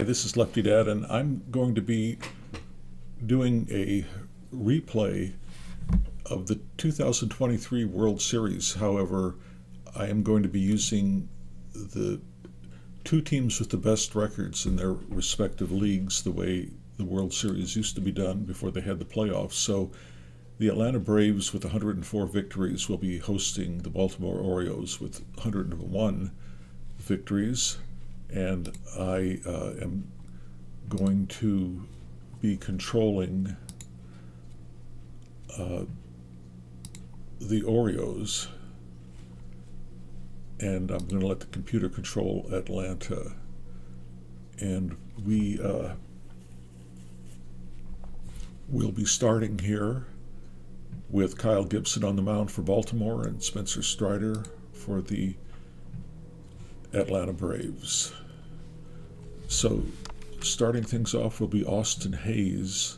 this is Lefty Dad, and I'm going to be doing a replay of the 2023 World Series. However, I am going to be using the two teams with the best records in their respective leagues, the way the World Series used to be done before they had the playoffs. So the Atlanta Braves with 104 victories will be hosting the Baltimore Orioles with 101 victories. And I am going to be controlling the Orioles, and I'm going to let the computer control Atlanta. And we will be starting here with Kyle Gibson on the mound for Baltimore and Spencer Strider for the Atlanta Braves. So starting things off will be Austin Hayes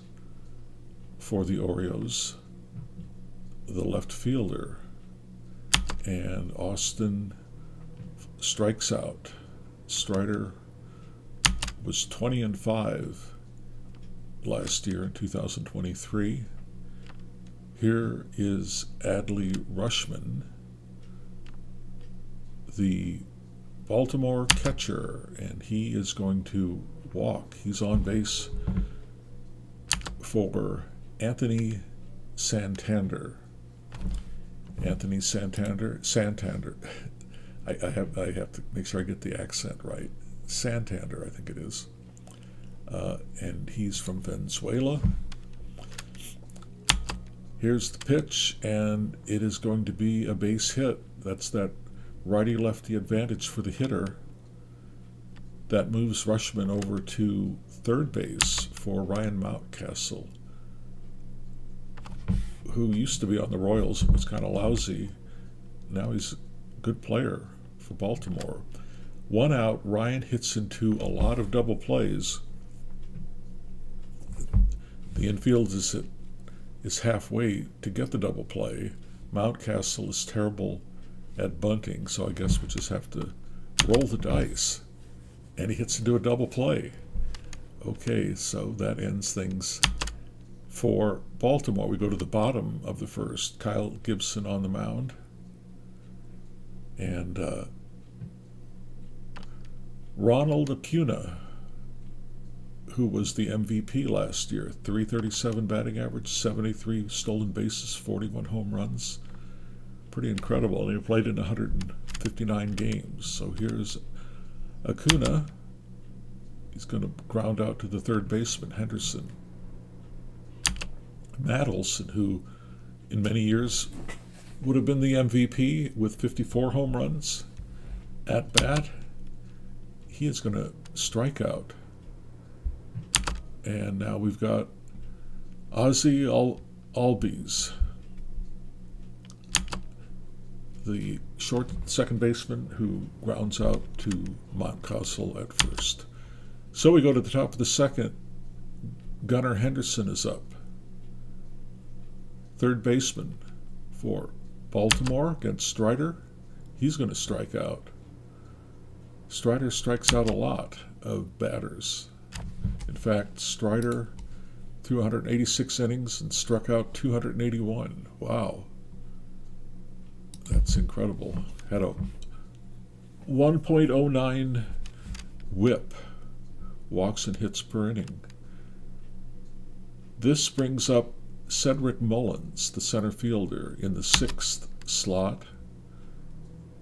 for the Orioles, the left fielder. And Austin strikes out. Strider was 20-5 last year in 2023. Here is Adley Rutschman, the Baltimore catcher, and he is going to walk. He's on base for Anthony Santander. Anthony Santander. I have to make sure I get the accent right. Santander, I think it is. And he's from Venezuela. Here's the pitch, and it is going to be a base hit. That's that righty-lefty advantage for the hitter. That moves Rutschman over to third base for Ryan Mountcastle, who used to be on the Royals and was kind of lousy. Now he's a good player for Baltimore. One out, Ryan hits into a lot of double plays. The infield is halfway to get the double play. Mountcastle is terrible at bunting, so I guess we just have to roll the dice. And he hits into a double play. Okay, so that ends things for Baltimore. We go to the bottom of the first. Kyle Gibson on the mound. And Ronald Acuna, who was the MVP last year, 337 batting average, 73 stolen bases, 41 home runs. Pretty incredible. And he played in 159 games. So here's Acuna. He's going to ground out to the third baseman, Henderson. Madelson, who in many years would have been the MVP with 54 home runs at bat, he is going to strike out. And now we've got Ozzie Albies, the short second baseman who grounds out to Mountcastle at first. So we go to the top of the second. Gunnar Henderson is up. Third baseman for Baltimore against Strider. He's going to strike out. Strider strikes out a lot of batters. In fact, Strider threw 186 innings and struck out 281. Wow. That's incredible. Had a 1.09 whip, walks and hits per inning. This brings up Cedric Mullins, the center fielder, in the sixth slot.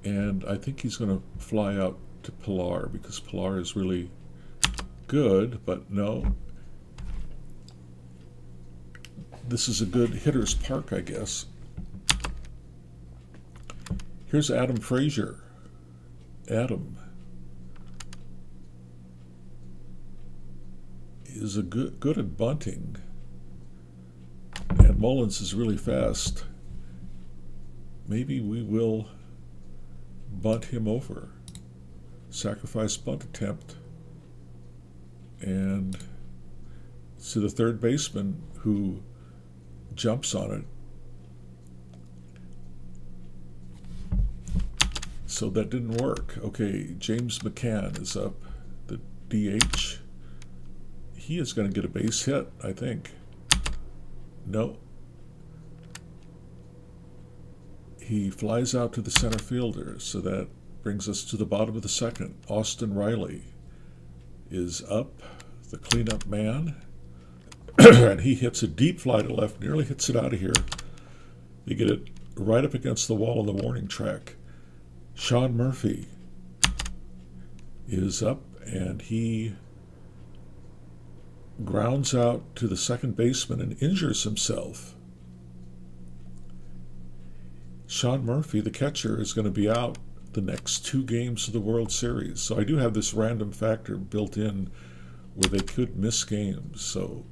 And I think he's going to fly out to Pilar because Pilar is really good, but no. This is a good hitter's park, I guess. Here's Adam Frazier. Adam is good at bunting, and Mullins is really fast. Maybe we will bunt him over. Sacrifice bunt attempt. And to the third baseman who jumps on it. So that didn't work. Okay, James McCann is up, the DH. he is going to get a base hit, I think. No. He flies out to the center fielder, so that brings us to the bottom of the second. Austin Riley is up, the cleanup man, and he hits a deep fly to left, nearly hits it out of here. You get it right up against the wall on the warning track. Sean Murphy is up, and he grounds out to the second baseman and injures himself. Sean Murphy, the catcher, is going to be out the next 2 games of the World Series. So I do have this random factor built in where they could miss games. So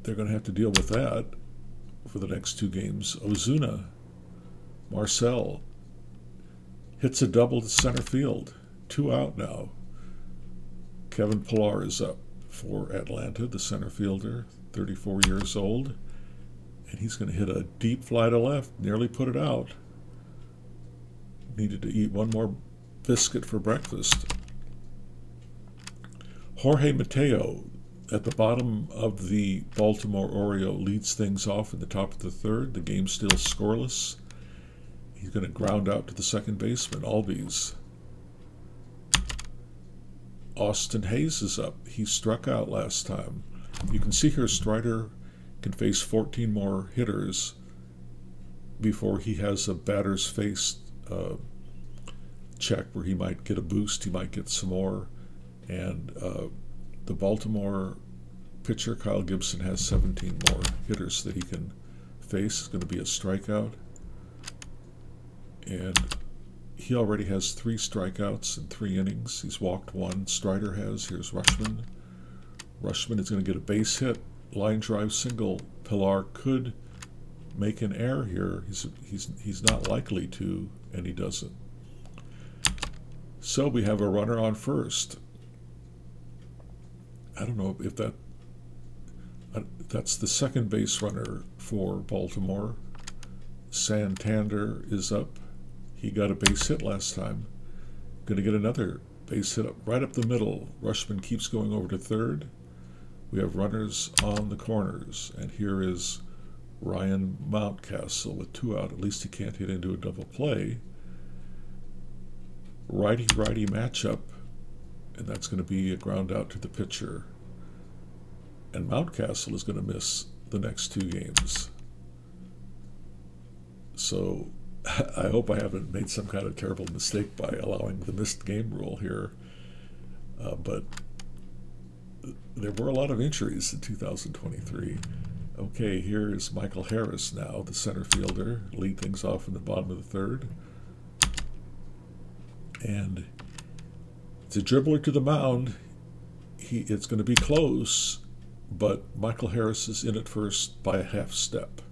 they're going to have to deal with that for the next 2 games. Ozuna, Marcel, hits a double to center field. 2 out now. Kevin Pillar is up for Atlanta, the center fielder, 34 years old. And he's going to hit a deep fly to left, nearly put it out. Needed to eat one more biscuit for breakfast. Jorge Mateo, at the bottom of the Baltimore Oriole, leads things off in the top of the third. The game's still scoreless. He's going to ground out to the second baseman, Albies. Austin Hayes is up. He struck out last time. You can see here Strider can face 14 more hitters before he has a batter's face check where he might get a boost, he might get some more. And the Baltimore pitcher, Kyle Gibson, has 17 more hitters that he can face. It's going to be a strikeout. And he already has 3 strikeouts in 3 innings. He's walked 1. Strider has. Here's Rushman. Rushman is going to get a base hit. Line drive single. Pillar could make an error here. He's not likely to, and he doesn't. So we have a runner on first. I don't know if that's the second base runner for Baltimore. Santander is up. He got a base hit last time. Going to get another base hit right up the middle. Rushman keeps going over to third. We have runners on the corners, and here is Ryan Mountcastle with 2 out. At least he can't hit into a double play. Righty-righty matchup, and that's going to be a ground out to the pitcher. And Mountcastle is going to miss the next 2 games. So I hope I haven't made some kind of terrible mistake by allowing the missed game rule here. But there were a lot of injuries in 2023. Okay, here is Michael Harris now, the center fielder, lead things off in the bottom of the third. And it's a dribbler to the mound. It's going to be close, but Michael Harris is in at first by a half step.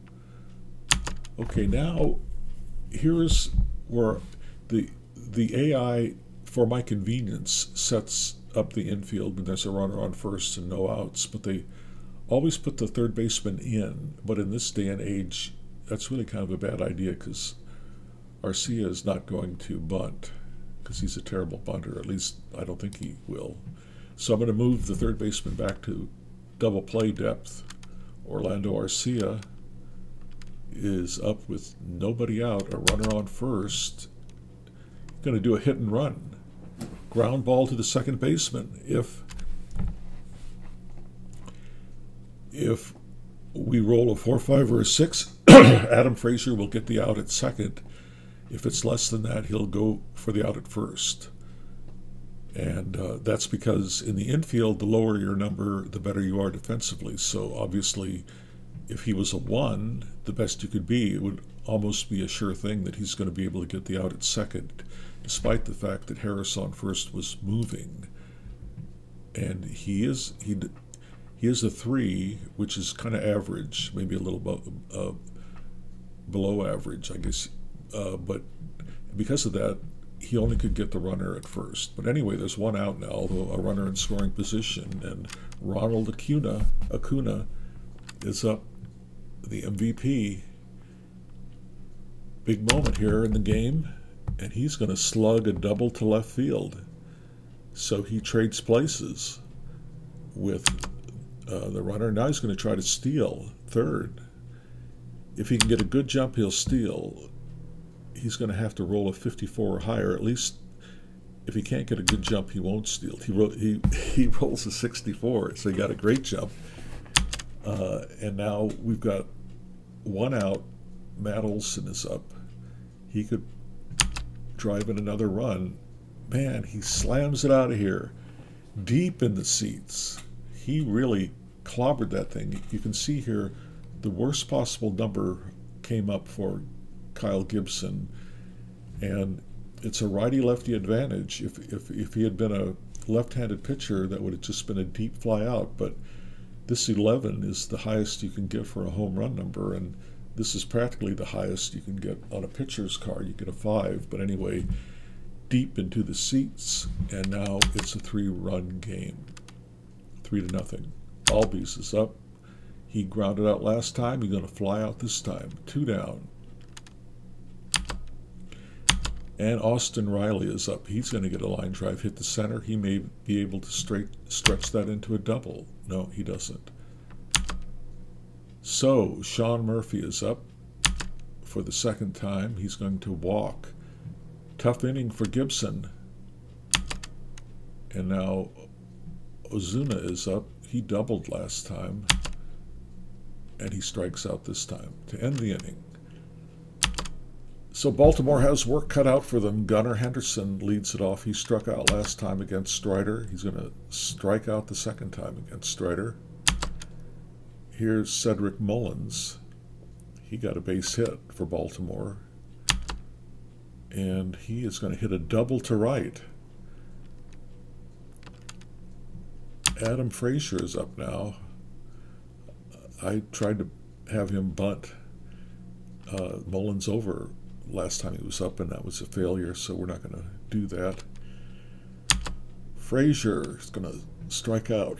Okay, now here's where the AI, for my convenience, sets up the infield when there's a runner on first and no outs, but they always put the third baseman in. But in this day and age, that's really kind of a bad idea because Arcia is not going to bunt because he's a terrible bunter. At least I don't think he will. So I'm going to move the third baseman back to double play depth. Orlando Arcia is up with nobody out, a runner on first. Going to do a hit and run. Ground ball to the second baseman. If we roll a 4, 5, or a 6, Adam Frazier will get the out at second. If it's less than that, he'll go for the out at first. And that's because in the infield, the lower your number, the better you are defensively. So obviously, if he was a 1, the best you could be, it would almost be a sure thing that he's going to be able to get the out at second, despite the fact that Harris on first was moving. And he is a 3, which is kind of average, maybe a little below average, I guess. But because of that, he only could get the runner at first. But anyway, there's 1 out now, although a runner in scoring position. And Ronald Acuna is up, the MVP. Big moment here in the game. And he's going to slug a double to left field. So he trades places with the runner. Now he's going to try to steal third. If he can get a good jump, he'll steal. He's going to have to roll a 54 or higher. At least if he can't get a good jump, he won't steal. He rolls a 64, so he got a great jump. And now we've got one out. Matt Olson is up. He could drive in another run. Man, he slams it out of here, deep in the seats. He really clobbered that thing. You can see here the worst possible number came up for Kyle Gibson, and it's a righty-lefty advantage. If he had been a left-handed pitcher, that would have just been a deep fly out, but this 11 is the highest you can get for a home run number, and this is practically the highest you can get on a pitcher's card. You get a 5, but anyway, deep into the seats, and now it's a 3-run game, 3-0. Albies is up. He grounded out last time. He's going to fly out this time. 2 down. And Austin Riley is up. He's going to get a line drive, hit the center. He may be able to stretch that into a double. No, he doesn't. So Sean Murphy is up for the second time. He's going to walk. Tough inning for Gibson. And now Ozuna is up. He doubled last time. And he strikes out this time to end the inning. So Baltimore has work cut out for them. Gunnar Henderson leads it off. He struck out last time against Strider. He's going to strike out the second time against Strider. Here's Cedric Mullins. He got a base hit for Baltimore. And he is going to hit a double to right. Adam Frazier is up now. I tried to have him bunt Mullins over last time he was up, and that was a failure, so we're not going to do that. Frazier is going to strike out.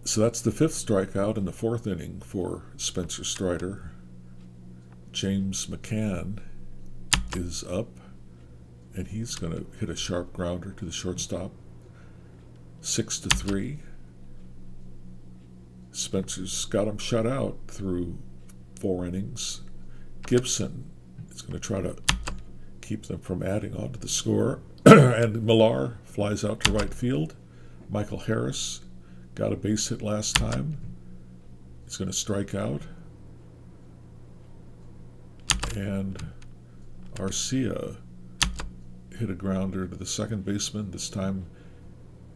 So that's the 5th strikeout in the 4th inning for Spencer Strider. James McCann is up, and he's going to hit a sharp grounder to the shortstop. 6-3. Spencer's got him shut out through 4 innings. Gibson is going to try to keep them from adding on to the score. And Millar flies out to right field. Michael Harris got a base hit last time. He's going to strike out. And Arcia hit a grounder to the second baseman. This time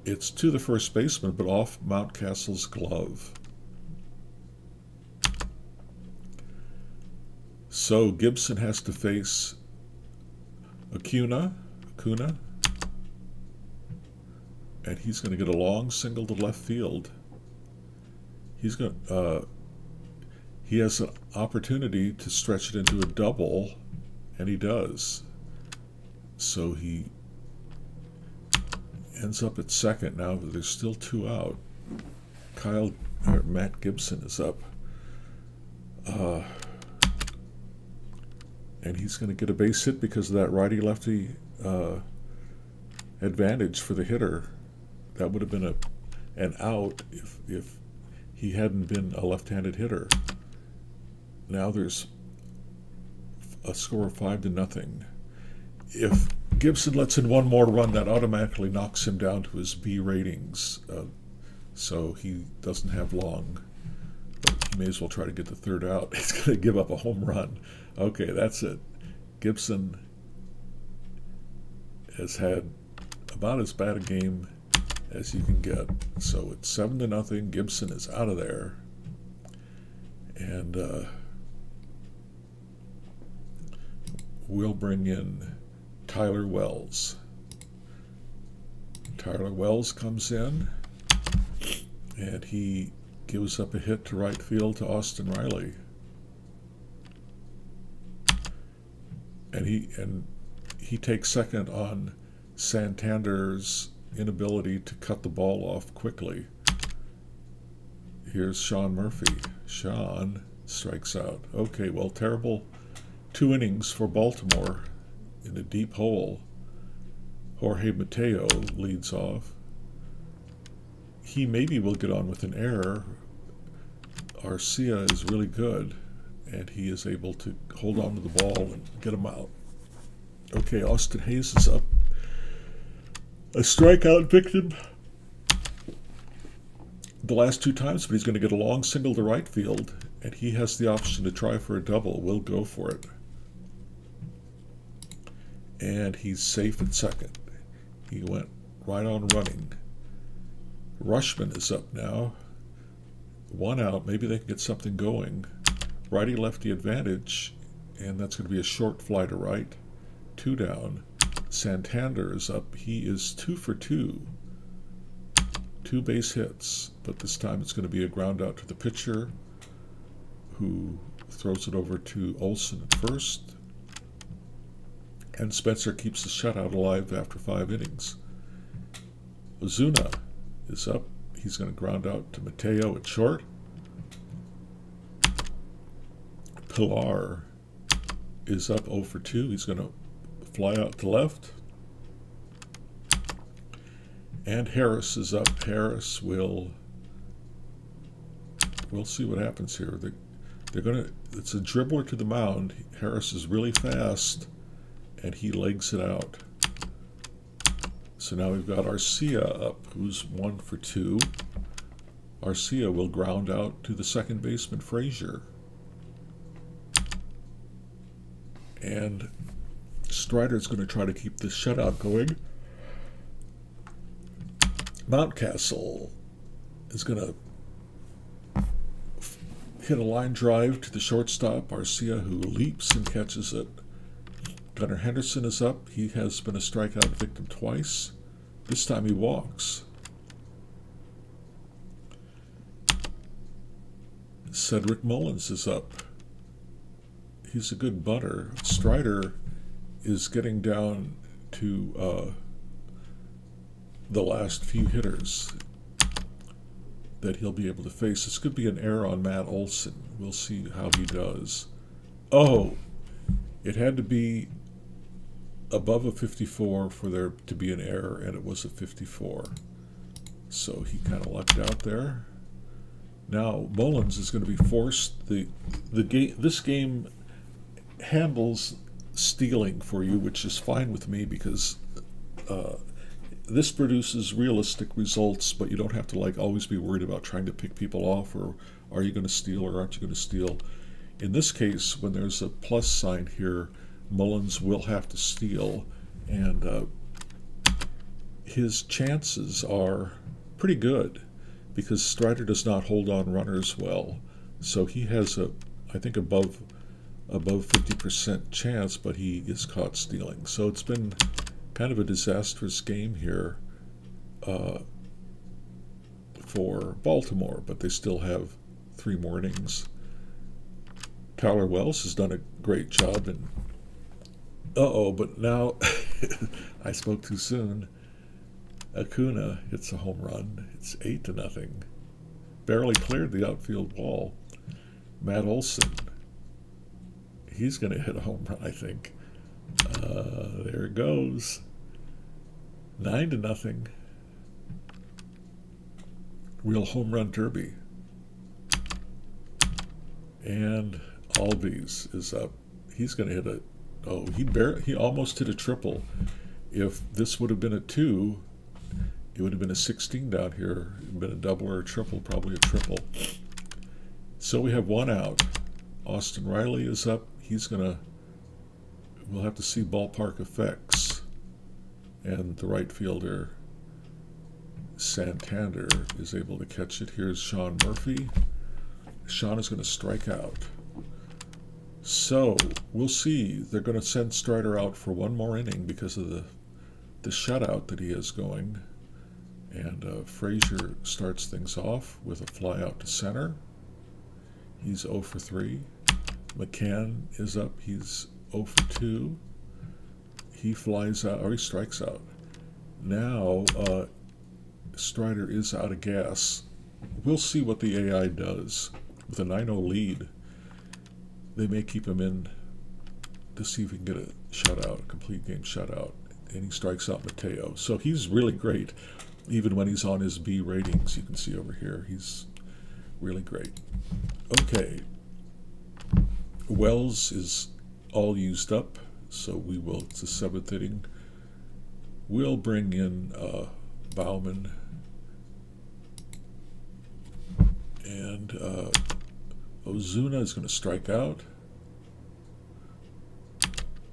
it's to the first baseman, but off Mountcastle's glove. So Gibson has to face Acuna, and he's going to get a long single to left field. He's going he has an opportunity to stretch it into a double, and he does. So he ends up at second now, but there's still 2 out. Matt Gibson is up. And he's going to get a base hit because of that righty-lefty advantage for the hitter. That would have been an out if he hadn't been a left-handed hitter. Now there's a score of 5-0. If Gibson lets in one more run, that automatically knocks him down to his B ratings, so he doesn't have long. But he may as well try to get the 3rd out. He's going to give up a home run. Okay, that's it. Gibson has had about as bad a game as you can get. So it's 7-0. Gibson is out of there. And we'll bring in Tyler Wells. Tyler Wells comes in, and he gives up a hit to right field to Austin Riley. And he takes second on Santander's inability to cut the ball off quickly. Here's Sean Murphy. Sean strikes out. Okay, well, terrible 2 innings for Baltimore in a deep hole. Jorge Mateo leads off. He maybe will get on with an error. Arcia is really good, and he is able to hold on to the ball and get him out. Okay, Austin Hayes is up. A strikeout victim the last 2 times, but he's going to get a long single to right field, and he has the option to try for a double. We'll go for it. And he's safe at second. He went right on running. Rushman is up now. 1 out. Maybe they can get something going. Righty-lefty advantage, and that's going to be a short fly to right. 2 down. Santander is up. He is 2 for 2. 2 base hits, but this time it's going to be a ground out to the pitcher, who throws it over to Olsen at first. And Spencer keeps the shutout alive after 5 innings. Ozuna is up. He's going to ground out to Mateo at short. Pilar is up 0 for 2. He's going to fly out to left. And Harris is up. Harris we'll see what happens here. They're going to, it's a dribbler to the mound. Harris is really fast, and he legs it out. So now we've got Arcia up, who's 1 for 2. Arcia will ground out to the second baseman, Frazier. And Strider's going to try to keep this shutout going. Mountcastle is going to hit a line drive to the shortstop, Arcia, who leaps and catches it. Gunnar Henderson is up. He has been a strikeout victim twice. This time he walks. Cedric Mullins is up. He's a good butter. Strider is getting down to the last few hitters that he'll be able to face. This could be an error on Matt Olson. We'll see how he does. Oh, it had to be above a 54 for there to be an error, and it was a 54. So he kind of lucked out there. Now Mullins is going to be forced. This game handles stealing for you, which is fine with me, because this produces realistic results, but you don't have to always be worried about trying to pick people off, or are you going to steal or aren't you going to steal. In this case, when there's a plus sign here, Mullins will have to steal, and his chances are pretty good because Strider does not hold on runners well. So he has I think above 50% chance, but he is caught stealing. So it's been kind of a disastrous game here for Baltimore, but they still have 3 more innings. Tyler Wells has done a great job, and but now I spoke too soon. Acuna hits a home run. It's 8-0. Barely cleared the outfield wall. Matt Olson, he's going to hit a home run, I think. There it goes. 9-0. Real home run derby. And Albies is up. He's going to hit a... Oh, he almost hit a triple. If this would have been a 2, it would have been a 16 down here. It would have been a double or a triple, probably a triple. So we have 1 out. Austin Riley is up. We'll have to see ballpark effects. And the right fielder, Santander, is able to catch it. Here's Sean Murphy. Sean is going to strike out. So we'll see. They're going to send Strider out for 1 more inning because of the shutout that he is going. And Frazier starts things off with a fly out to center. He's 0 for 3. McCann is up. He's 0 for 2. He flies out, or he strikes out. Now Strider is out of gas. We'll see what the AI does. With a 9-0 lead, they may keep him in to see if we can get a shutout, a complete game shutout. and he strikes out Mateo. So he's really great. Even when he's on his B ratings, you can see over here, he's really great. Okay. Wells is all used up, so we will, it's the 7th inning. We'll bring in Bauman. And Ozuna is going to strike out.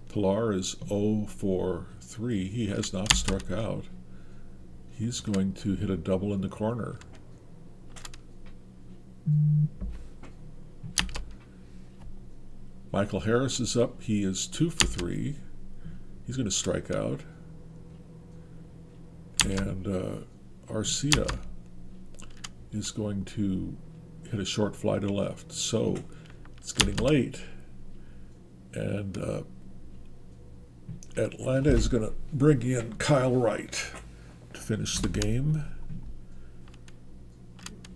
Pilar is 0 for 3. He has not struck out. He's going to hit a double in the corner. Michael Harris is up. He is 2 for 3. He's going to strike out. And Arcia is going to hit a short fly to left. So it's getting late. And Atlanta is going to bring in Kyle Wright to finish the game.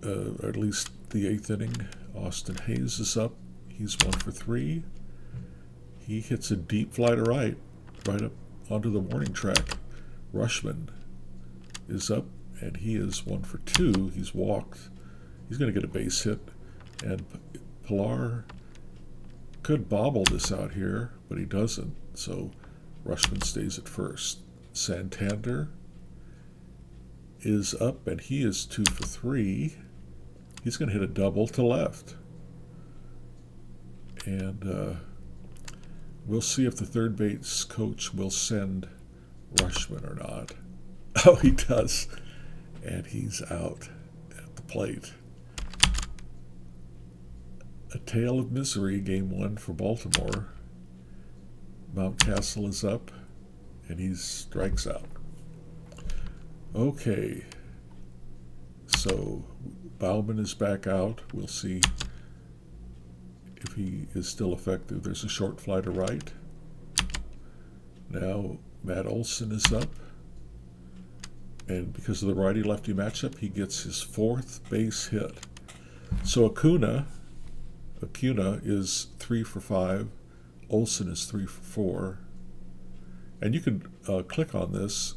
Or at least the 8th inning. Austin Hayes is up. He's 1 for 3. He hits a deep fly to right up onto the warning track. Rushman is up, and he is 1 for 2. He's walked. He's going to get a base hit. And Pilar could bobble this out here, but he doesn't. So Rushman stays at first. Santander is up, and he is 2 for 3. He's going to hit a double to left. And we'll see if the third base coach will send Rushman or not. Oh, he does. And he's out at the plate. A tale of misery, game 1 for Baltimore. Mountcastle is up, and he strikes out. Okay. So Bauman is back out. We'll see if he is still effective. There's a short fly to right. Now Matt Olson is up. And because of the righty-lefty matchup, he gets his 4th base hit. So Acuna is 3 for 5. Olson is 3 for 4. And you can click on this.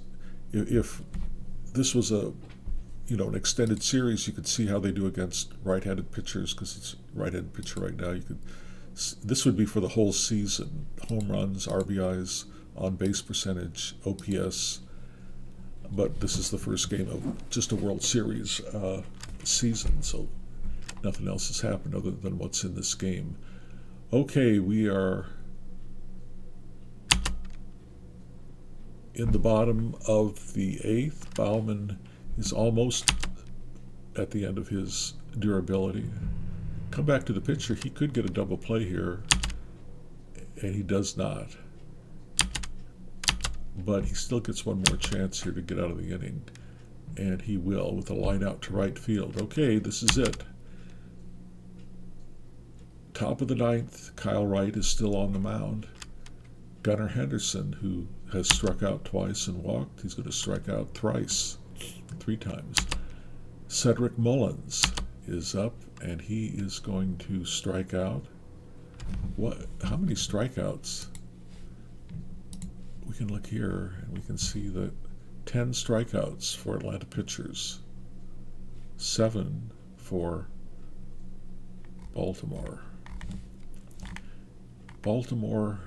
If this was an extended series, you could see how they do against right-handed pitchers, because it's right-handed pitcher right now. This would be for the whole season: home runs, RBIs, on-base percentage, OPS. But this is the first game of just a World Series season, so nothing else has happened other than what's in this game. Okay, we are in the bottom of the 8th. Bauman is almost at the end of his durability. Come back to the pitcher. He could get a double play here, and he does not. But he still gets one more chance here to get out of the inning, and he will with a line out to right field. Okay, this is it. Top of the 9th, Kyle Wright is still on the mound. Gunnar Henderson, who has struck out twice and walked, he's going to strike out thrice, 3 times. Cedric Mullins is up, and he is going to strike out. How many strikeouts? We can look here, and we can see that 10 strikeouts for Atlanta pitchers, 7 for Baltimore. Baltimore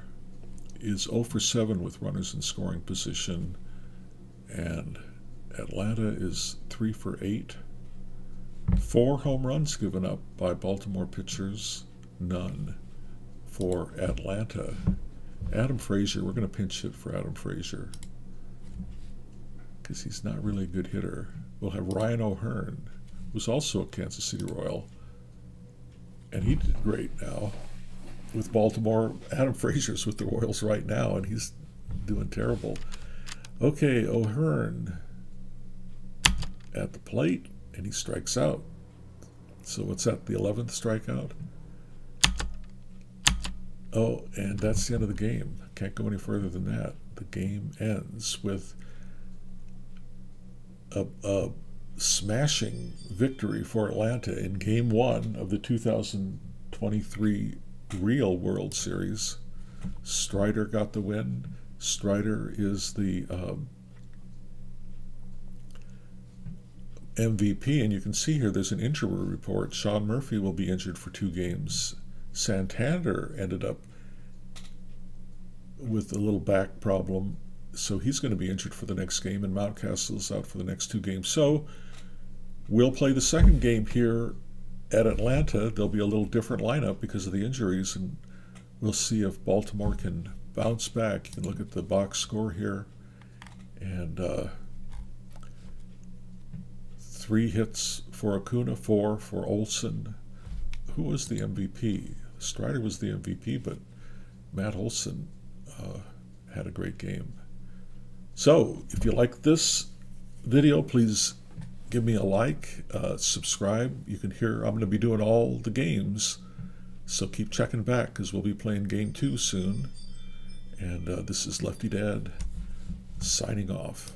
is 0 for 7 with runners in scoring position, and Atlanta is 3 for 8. 4 home runs given up by Baltimore pitchers, none for Atlanta. Adam Frazier, we're going to pinch hit for Adam Frazier because he's not really a good hitter. We'll have Ryan O'Hearn, who's also a Kansas City Royal, and he did great now with Baltimore. Adam Frazier's with the Royals right now, and he's doing terrible. Okay, O'Hearn at the plate, and he strikes out. So what's that, the 11th strikeout? Oh, and that's the end of the game. Can't go any further than that. The game ends with a smashing victory for Atlanta in Game 1 of the 2023 real World Series. Strider got the win. Strider is the MVP, and you can see here there's an injury report. Sean Murphy will be injured for 2 games. Santander ended up with a little back problem, so he's going to be injured for the next game, and Mountcastle's out for the next 2 games. So we'll play the second game here at Atlanta. There'll be a little different lineup because of the injuries, and we'll see if Baltimore can bounce back. You can look at the box score here, and 3 hits for Acuna, 4 for Olson. Who was the MVP? Strider was the MVP, but Matt Olson had a great game. So if you like this video, please give me a like, subscribe. You can hear I'm going to be doing all the games, so keep checking back because we'll be playing game 2 soon. And this is Lefty Dad signing off.